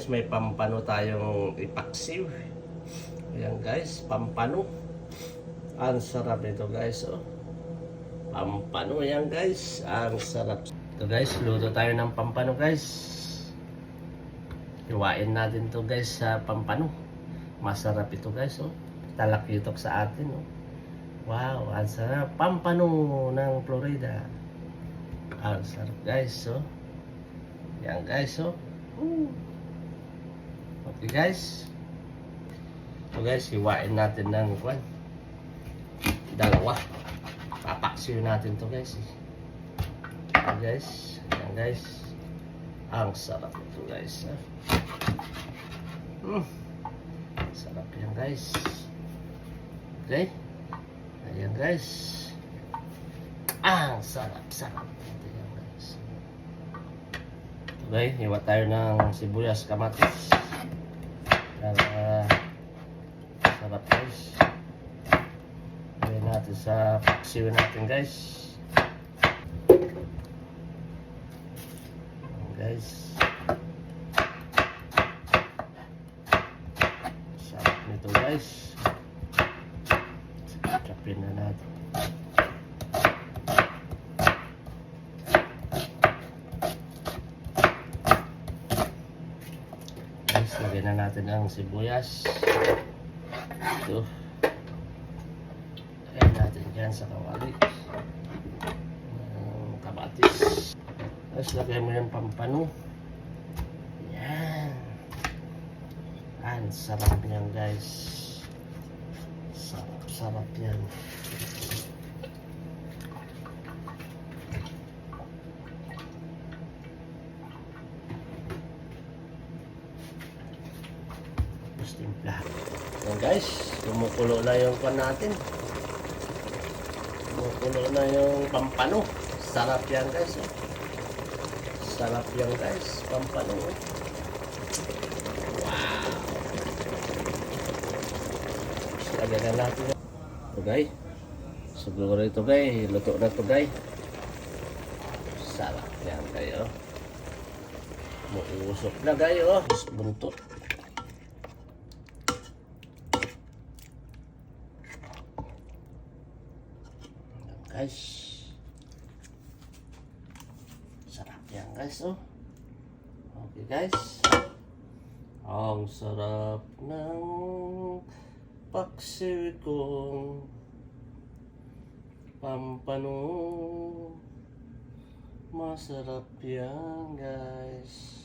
May pampano tayong ipaksiw. Ayan guys, pampano. Ang sarap nito guys, oh. Pampano yan guys, ang sarap. Ito guys, luto tayo ng pampano guys. Iwain natin to guys sa pampano. Masarap ito guys, oh. Talakitok sa atin, oh. Wow, ang sarap. Pampano ng Florida. Ang sarap guys, oh. Yan guys, oh. Okay guys. So guys, hiwain natin ng dalawa. Papaksiw natin to guys. Yan guys. Yan guys. Ang sarap ito guys. Sarap yan guys. Okay. Ayan guys. Ang sarap. Ayan guys. Okay, hiwa tayo ng sibuyas, kamatis. Sarap guys. Gawin natin sa paksiw natin guys. Guys, sarap nito guys. Kapin na natin. Guys, lagyan na natin ang sibuyas. Ito. Lagyan natin dyan sa kawali. Kamatis. Tapos lagyan mo yung pampano. Yan. Ang sarap yan guys. Sarap yan. Tapos timpla. Yan guys. Kumukulo na yung pan natin. Kumukulo na yung pampano. Sarap yan guys. Sarap yan guys. Pampano. Wow. Lagyan na natin. Ito guys. Siguro ito guys. Luto na ito guys. Sarap yan guys. Muusok na guys. Buntot. Guys. Sarap yan guys, oh. Okay guys. Ang sarap ng paksiw kong pampano. Masarap yan guys.